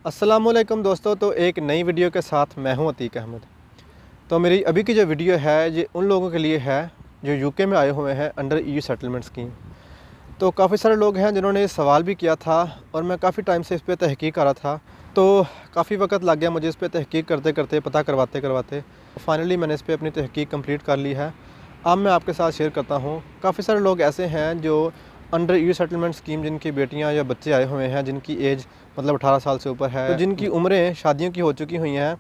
अस्सलामुअलैकुम दोस्तों। तो एक नई वीडियो के साथ मैं हूं अतीक अहमद। तो मेरी अभी की जो वीडियो है ये उन लोगों के लिए है जो यूके में आए हुए हैं अंडर ईयू सेटलमेंट स्कीम। तो काफ़ी सारे लोग हैं जिन्होंने ये सवाल भी किया था और मैं काफ़ी टाइम से इस पर तहकीक कर रहा था। तो काफ़ी वक्त लग गया मुझे इस पर तहकीक करते करते, पता करवाते करवाते। फाइनली मैंने इस पर अपनी तहकीक कंप्लीट कर ली है। अब मैं आपके साथ शेयर करता हूँ। काफ़ी सारे लोग ऐसे हैं जो अंडर ईयू सेटलमेंट स्कीम, जिनकी बेटियां या बच्चे आए हुए हैं, जिनकी एज मतलब 18 साल से ऊपर है, तो जिनकी उम्रें शादियों की हो चुकी हुई हैं,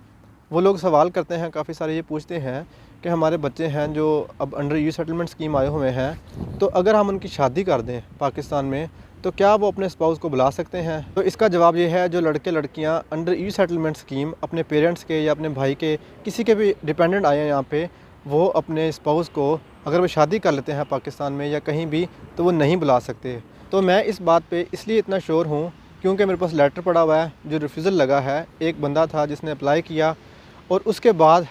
वो लोग सवाल करते हैं, काफ़ी सारे ये पूछते हैं कि हमारे बच्चे हैं जो अब अंडर ईयू सेटलमेंट स्कीम आए हुए हैं, तो अगर हम उनकी शादी कर दें पाकिस्तान में तो क्या वो अपने स्पाउस को बुला सकते हैं। तो इसका जवाब ये है, जो लड़के लड़कियां अंडर ईयू सेटलमेंट स्कीम अपने पेरेंट्स के या अपने भाई के किसी के भी डिपेंडेंट आए हैं यहाँ पे, वो अपने स्पाउस को अगर वो शादी कर लेते हैं पाकिस्तान में या कहीं भी, तो वो नहीं बुला सकते। तो मैं इस बात पे इसलिए इतना श्योर हूँ क्योंकि मेरे पास लेटर पड़ा हुआ है जो रिफ्यूज़ल लगा है। एक बंदा था जिसने अप्लाई किया और उसके बाद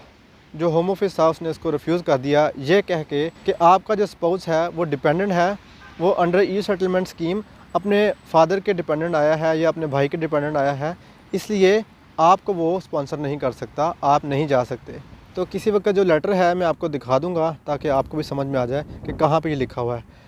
जो होम ऑफिस था उसने उसको रिफ्यूज़ कर दिया, ये कह के कि आपका जो स्पाउस है वो डिपेंडेंट है, वो अंडर ईयू सेटलमेंट स्कीम अपने फादर के डिपेंडेंट आया है या अपने भाई के डिपेंडेंट आया है, इसलिए आपको वो स्पॉन्सर नहीं कर सकता, आप नहीं जा सकते। तो किसी वक्त जो लेटर है मैं आपको दिखा दूंगा ताकि आपको भी समझ में आ जाए कि कहाँ पे ये लिखा हुआ है।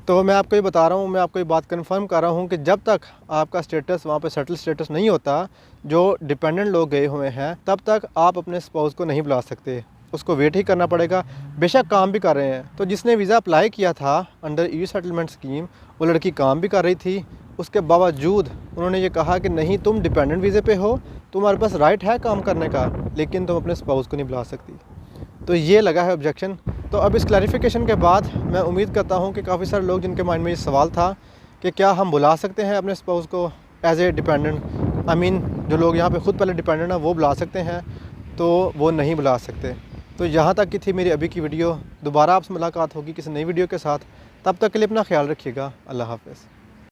तो मैं आपको ये बता रहा हूँ, मैं आपको ये बात कंफर्म कर रहा हूँ कि जब तक आपका स्टेटस वहाँ पे सेटल स्टेटस नहीं होता, जो डिपेंडेंट लोग गए हुए हैं, तब तक आप अपने स्पाउस को नहीं बुला सकते, उसको वेट ही करना पड़ेगा। बेशक काम भी कर रहे हैं। तो जिसने वीज़ा अप्लाई किया था अंडर ईयू सेटलमेंट स्कीम, वो लड़की काम भी कर रही थी, उसके बावजूद उन्होंने ये कहा कि नहीं, तुम डिपेंडेंट वीज़े पे हो, तुम्हारे पास राइट है काम करने का, लेकिन तुम अपने स्पाउस को नहीं बुला सकती। तो ये लगा है ऑब्जेक्शन। तो अब इस क्लैरिफिकेशन के बाद मैं उम्मीद करता हूँ कि काफ़ी सारे लोग जिनके माइंड में ये सवाल था कि क्या हम बुला सकते हैं अपने स्पाउस को as a dependent, I mean जो लोग यहाँ पे ख़ुद पहले डिपेंडेंट हैं वो बुला सकते हैं, तो वो नहीं बुला सकते। तो यहाँ तक की थी मेरी अभी की वीडियो। दोबारा आपसे मुलाकात होगी किसी नई वीडियो के साथ। तब तक के लिए अपना ख्याल रखिएगा। अल्लाह हाफ़िज़।